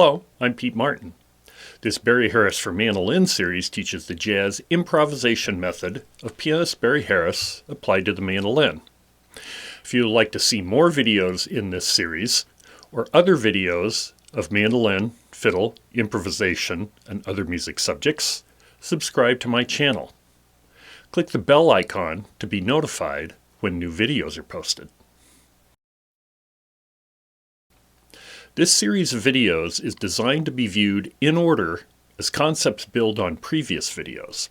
Hello, I'm Pete Martin. This Barry Harris for Mandolin series teaches the jazz improvisation method of pianist Barry Harris applied to the mandolin. If you would like to see more videos in this series, or other videos of mandolin, fiddle, improvisation, and other music subjects, subscribe to my channel. Click the bell icon to be notified when new videos are posted. This series of videos is designed to be viewed in order as concepts build on previous videos.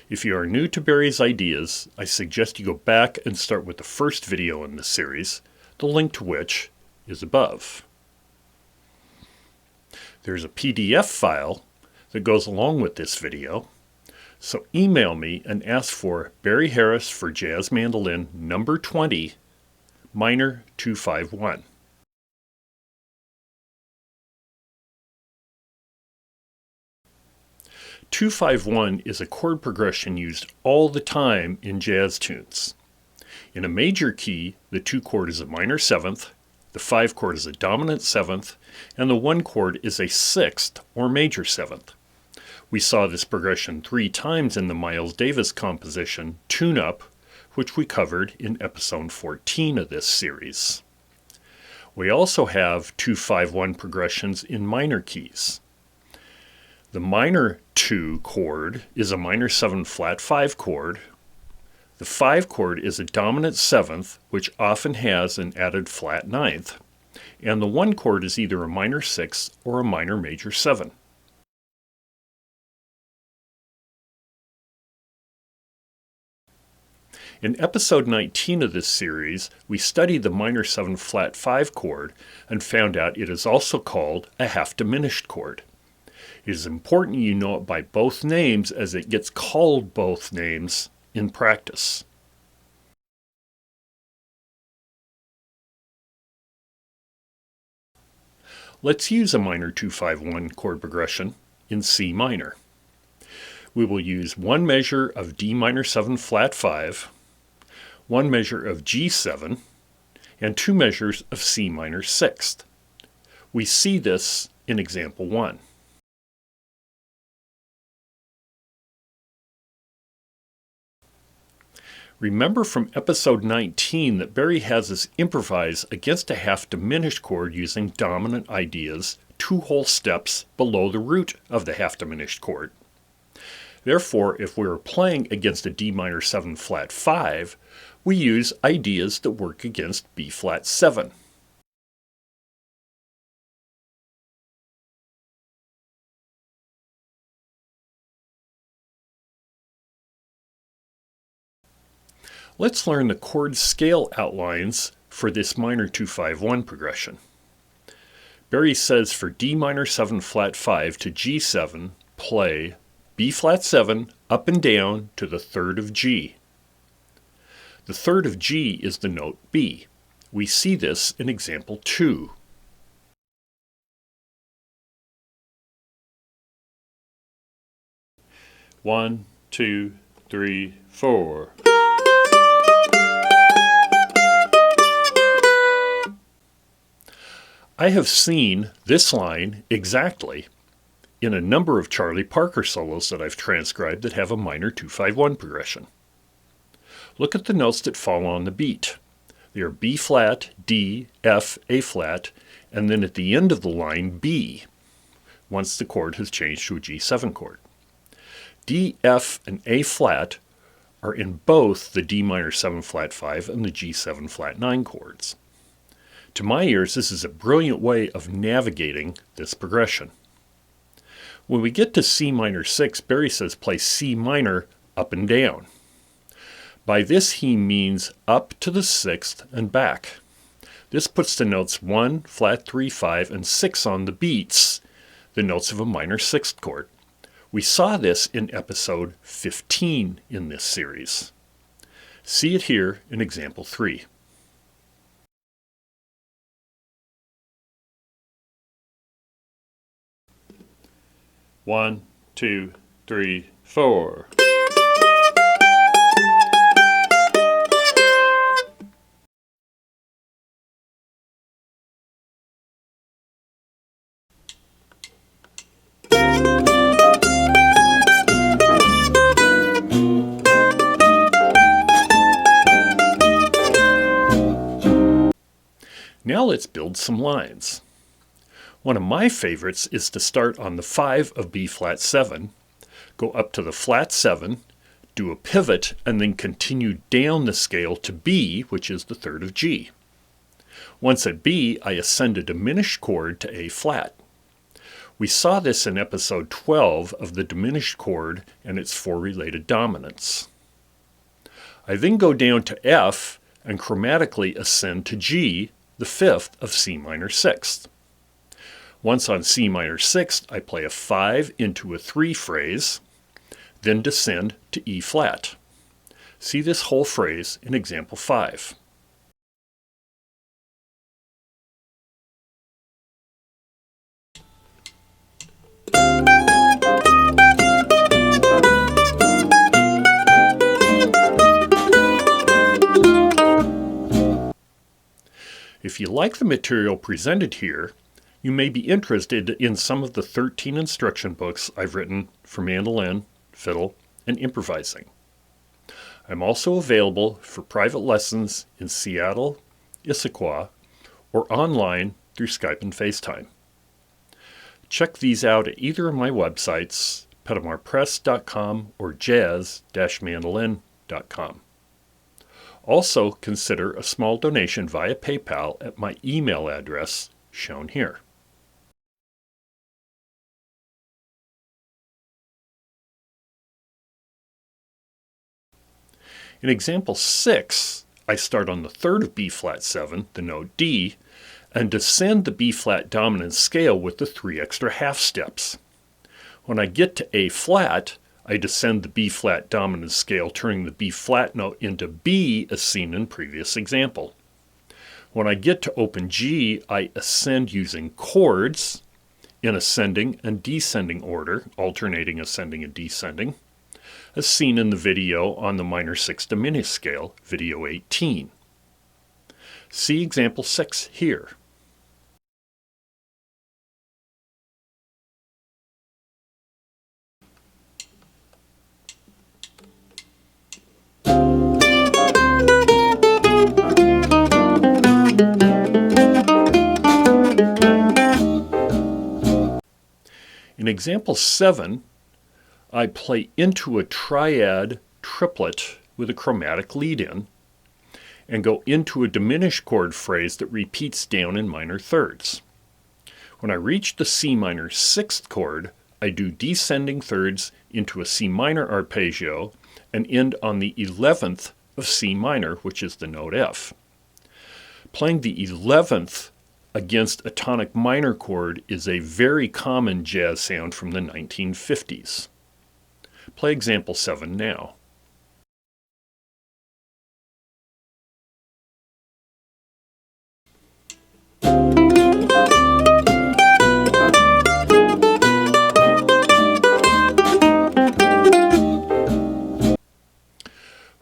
If you are new to Barry's ideas, I suggest you go back and start with the first video in this series, the link to which is above. There's a PDF file that goes along with this video, so email me and ask for Barry Harris for Jazz Mandolin number 20, minor 251. "251" is a chord progression used all the time in jazz tunes. In a major key, the 2 chord is a minor 7th, the 5 chord is a dominant 7th, and the 1 chord is a 6th or major 7th. We saw this progression 3 times in the Miles Davis composition Tune Up, which we covered in episode 14 of this series. We also have 2-5-1 progressions in minor keys. The minor 2 chord is a minor 7 flat 5 chord. The 5 chord is a dominant 7th, which often has an added flat 9th. And the 1 chord is either a minor 6 or a minor major 7. In episode 19 of this series, we studied the minor 7 flat 5 chord and found out it is also called a half diminished chord. It is important you know it by both names as it gets called both names in practice. Let's use a minor 2-5-1 chord progression in C minor. We will use 1 measure of D minor 7 flat 5, 1 measure of G7, and 2 measures of C minor 6th. We see this in example 1. Remember from episode 19 that Barry has us improvise against a half diminished chord using dominant ideas 2 whole steps below the root of the half diminished chord. Therefore, if we are playing against a D minor 7 flat 5, we use ideas that work against B flat 7. Let's learn the chord scale outlines for this minor 2-5-1 progression. Barry says for D minor 7 flat 5 to G7, play B flat 7 up and down to the 3rd of G. The 3rd of G is the note B. We see this in example 2. One, 2, 3, 4. I have seen this line exactly in a number of Charlie Parker solos that I've transcribed that have a minor 2-5-1 progression. Look at the notes that fall on the beat. They are B flat, D, F, A flat, and then at the end of the line B, once the chord has changed to a G7 chord. D, F, and A flat are in both the D minor 7 flat 5 and the G7 flat 9 chords. To my ears, this is a brilliant way of navigating this progression. When we get to C minor 6, Barry says play C minor up and down. By this he means up to the 6th and back. This puts the notes 1, flat 3, 5, and 6 on the beats, the notes of a minor 6th chord. We saw this in episode 15 in this series. See it here in example 3. One, 2, 3, 4. Now let's build some lines. One of my favorites is to start on the 5 of B flat 7, go up to the flat 7, do a pivot, and then continue down the scale to B, which is the 3rd of G. Once at B, I ascend a diminished chord to A flat. We saw this in episode 12 of the diminished chord and its 4 related dominants. I then go down to F and chromatically ascend to G, the 5th of C minor 6th. Once on C minor 6th, I play a 5 into a 3 phrase, then descend to E flat. See this whole phrase in example 5. If you like the material presented here, you may be interested in some of the 13 instruction books I've written for mandolin, fiddle, and improvising. I'm also available for private lessons in Seattle, Issaquah, or online through Skype and FaceTime. Check these out at either of my websites, petamarpress.com or jazz-mandolin.com. Also consider a small donation via PayPal at my email address shown here. In example 6, I start on the 3rd of B flat 7, the note D, and descend the B flat dominant scale with the 3 extra half steps. When I get to A flat, I descend the B flat dominant scale, turning the B flat note into B as seen in previous example. When I get to open G, I ascend using chords in ascending and descending order, alternating ascending and descending, as seen in the video on the minor 6 diminished scale, video 18. See example 6 here. In example 7, I play into a triad triplet with a chromatic lead-in and go into a diminished chord phrase that repeats down in minor thirds. When I reach the C minor 6th chord, I do descending thirds into a C minor arpeggio and end on the 11th of C minor, which is the note F. Playing the 11th against a tonic minor chord is a very common jazz sound from the 1950s. Play example 7 now.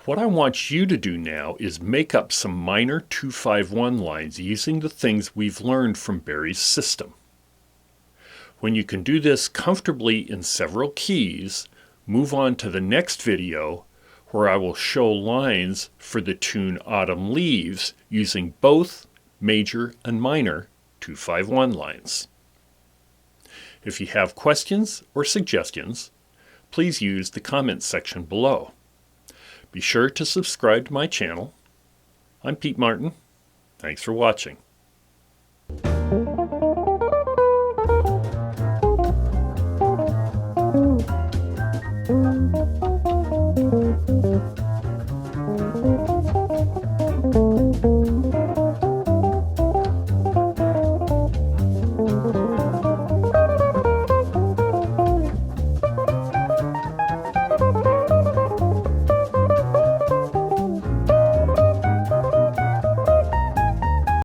What I want you to do now is make up some minor 2-5-1 lines using the things we've learned from Barry's system. When you can do this comfortably in several keys, move on to the next video where I will show lines for the tune Autumn Leaves using both major and minor 2-5-1 lines. If you have questions or suggestions, please use the comments section below. Be sure to subscribe to my channel. I'm Pete Martin. Thanks for watching.